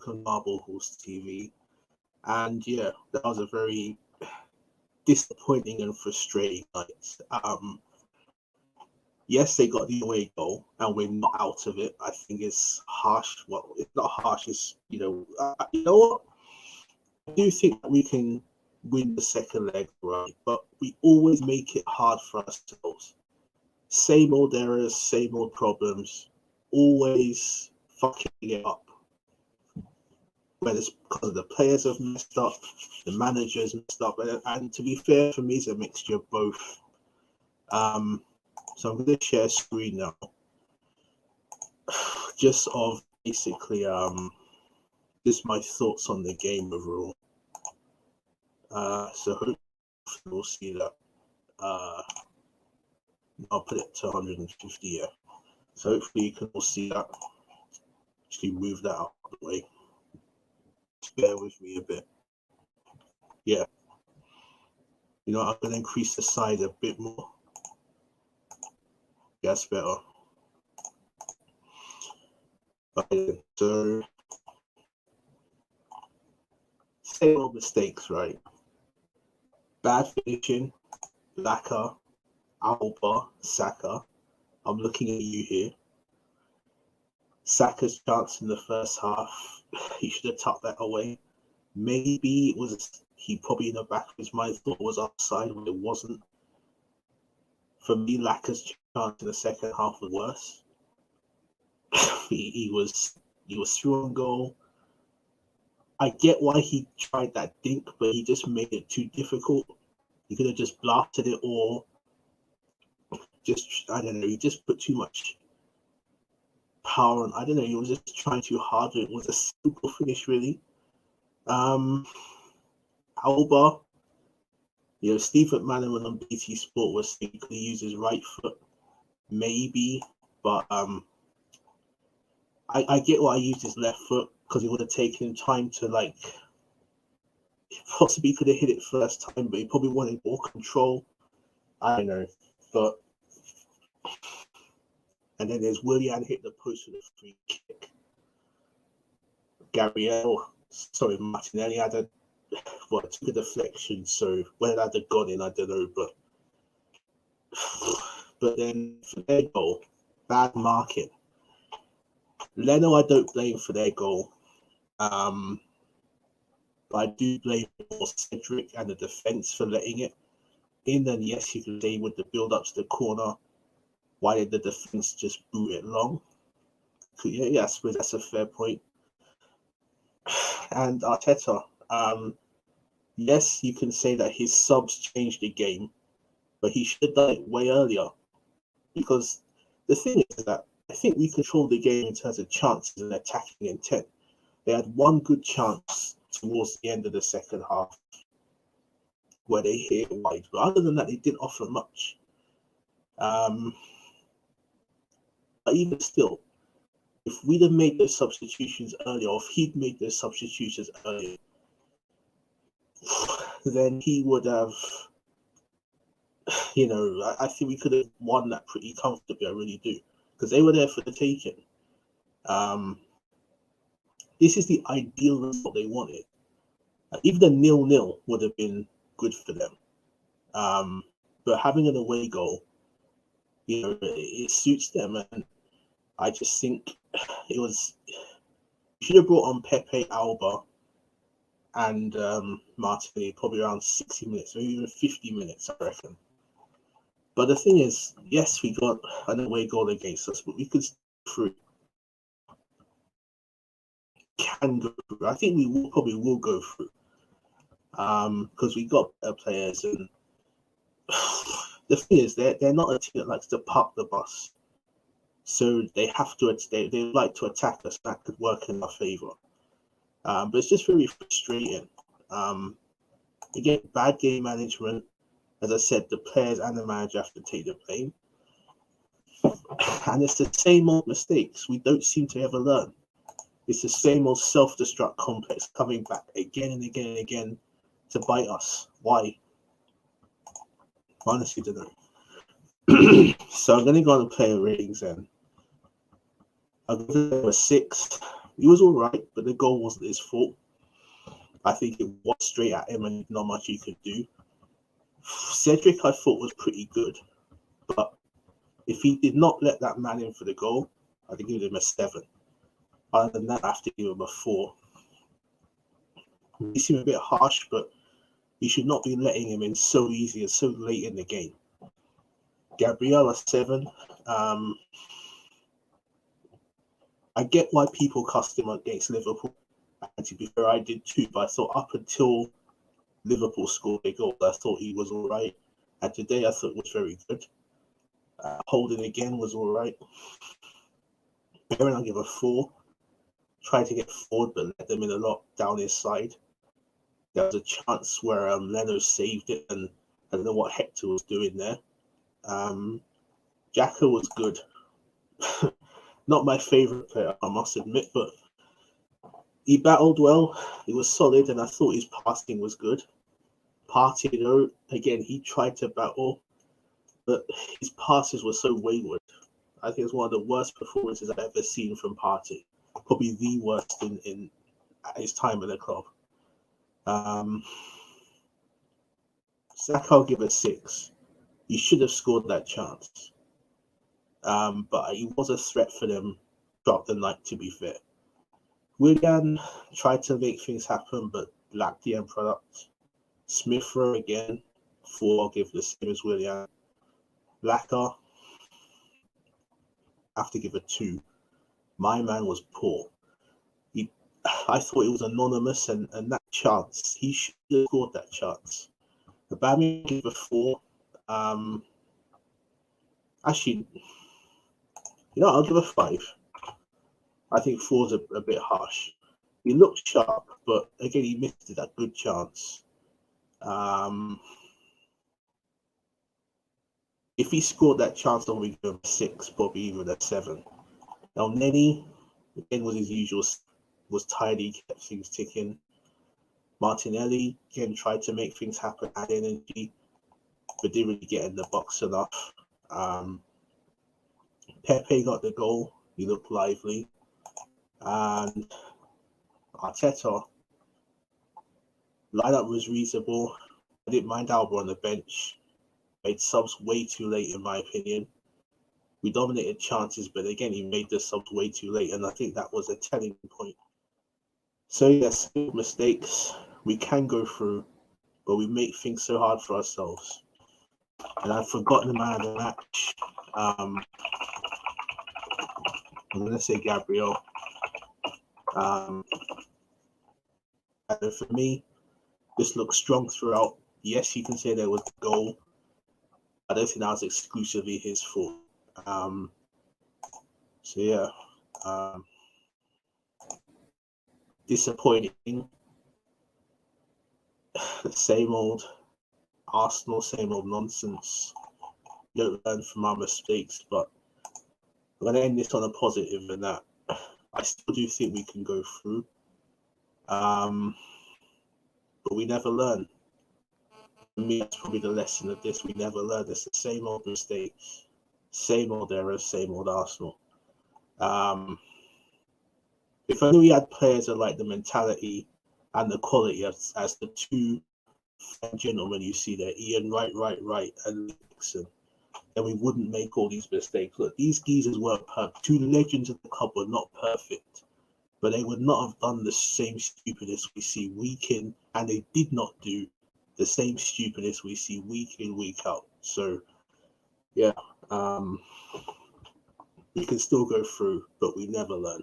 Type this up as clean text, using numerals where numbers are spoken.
on Marble Horse TV, and yeah, that was a very disappointing and frustrating night. Yes, they got the away goal, and we're not out of it. I think it's harsh. Well, it's not harsh. It's you know what? I do think that we can win the second leg, right? But we always make it hard for ourselves. Same old errors, same old problems. Always fucking it up. Whether it's because the players have messed up, the managers messed up, and to be fair, for me, it's a mixture of both. So I'm going to share screen now, just of basically just my thoughts on the game overall. So hopefully we'll see that. I'll put it to 150 here. So hopefully you can all see that. Actually move that out of the way. Just bear with me a bit. Yeah. You know, I'm going to increase the size a bit more. That's better. Okay, so same old mistakes, right? Bad finishing, Laka, Alba, Saka. I'm looking at you here. Saka's chance in the first half, he should have tucked that away. Maybe it was, he probably in the back of his mind thought it was offside, but it wasn't. For me, Laka's chance in the second half was worse. he was through on goal. I get why he tried that dink, but he just made it too difficult. He could have just blasted it, or just, I don't know, he just put too much power on. I don't know, he was just trying too hard. It was a simple finish, really. Alba, you know, Steve McManaman on BT Sport was saying he could use his right foot, maybe, but I get why I used his left foot, because it would have taken him time to, like, possibly could have hit it first time, but he probably wanted more control. I don't know, but and then there's Willian hit the post with a free kick. Martinelli had a took a deflection, so whether that had gone in, I don't know, but then for their goal, bad marking. Leno, I don't blame for their goal. But I do blame Cedric and the defense for letting it in. And yes, you can say with the build up to the corner, why did the defense just boot it long? Yeah, I suppose that's a fair point. And Arteta, yes, you can say that his subs changed the game, but he should have done it way earlier. Because the thing is that I think we controlled the game in terms of chances and attacking intent. They had one good chance towards the end of the second half where they hit it wide. But other than that, they didn't offer much. But even still, if we'd have made those substitutions earlier, or if he'd made those substitutions earlier, then he would have, you know, I think we could have won that pretty comfortably. I really do. Because they were there for the taking. This is the ideal result they wanted. Even a 0-0 would have been good for them. But having an away goal, you know, it suits them. And I just think it was, you should have brought on Pepe, Alba, and Martinelli probably around 60 minutes, maybe even 50 minutes, I reckon. But the thing is, yes, we got an away goal against us, but we could through. Can go through. I think we will go through. Because we got better players, and the thing is, they're not a team that likes to park the bus, so they have to. They like to attack us. That could work in our favor. But it's just very frustrating. Again, bad game management. As I said, the players and the manager have to take the blame. And it's the same old mistakes. We don't seem to ever learn. It's the same old self-destruct complex coming back again and again and again to bite us. Why? Honestly, don't know. So I'm going to go on the player ratings then. I'll give them a 6. He was all right, but the goal wasn't his fault. I think it was straight at him and not much he could do. Cedric, I thought, was pretty good, but if he did not let that man in for the goal, I'd give him a 7. Other than that, I have to give him a 4. He seemed a bit harsh, but you should not be letting him in so easy and so late in the game. Gabriel, a 7. I get why people cussed him against Liverpool. And to be fair, I did too, but I thought up until Liverpool scored a goal, I thought he was all right. And today, I thought it was very good. Holding again was all right. Perrin, I'll give a 4. Tried to get forward, but let them in a lot down his side. There was a chance where Leno saved it, and I don't know what Hector was doing there. Xhaka was good. Not my favourite player, I must admit, but he battled well. He was solid, and I thought his passing was good. Partey, though, again, he tried to battle, but his passes were so wayward. I think it's one of the worst performances I've ever seen from Partey. Probably the worst in at his time at the club. Saka, I'll give a 6. He should have scored that chance. But he was a threat for them throughout the night, to be fair. Willian tried to make things happen, but lacked the end product. Smith Rowe again, 4. I'll give the same as Willian. Laka, I have to give a 2. My man was poor. I thought it was anonymous, and that chance, he should have scored that chance. The Bammy gave a 4. Actually, I'll give a 5. I think 4's a bit harsh. He looked sharp, but again, he missed that good chance. If he scored that chance, then we give him a 6, probably even a 7. Now, Nenny, again, was his usual, was tidy, kept things ticking. Martinelli, again, tried to make things happen, had energy, but didn't really get in the box enough. Pepe got the goal. He looked lively. And Arteta, lineup was reasonable. I didn't mind Alba on the bench. Made subs way too late, in my opinion. We dominated chances, but again, he made the subs way too late, and I think that was a telling point. So yes, mistakes. We can go through, but we make things so hard for ourselves. And I've forgotten the man of the match. I'm going to say Gabriel. And for me, this looks strong throughout. Yes, you can say there was a goal. I don't think that was exclusively his fault. So yeah, disappointing. Same old Arsenal, same old nonsense. We don't learn from our mistakes, but I'm going to end this on a positive in that I still do think we can go through. But we never learn. For me, that's probably the lesson of this. We never learn. It's the same old mistakes, same old errors, same old Arsenal. If only we had players that like the mentality and the quality as the two gentlemen you see there, Ian Wright, and Nixon, then we wouldn't make all these mistakes. Look, these geezers weren't perfect. 2 legends of the club were not perfect, but they would not have done the same stupidness we see week in, and they did not do the same stupidness we see week in, week out. So, yeah, we can still go through, but we never learn.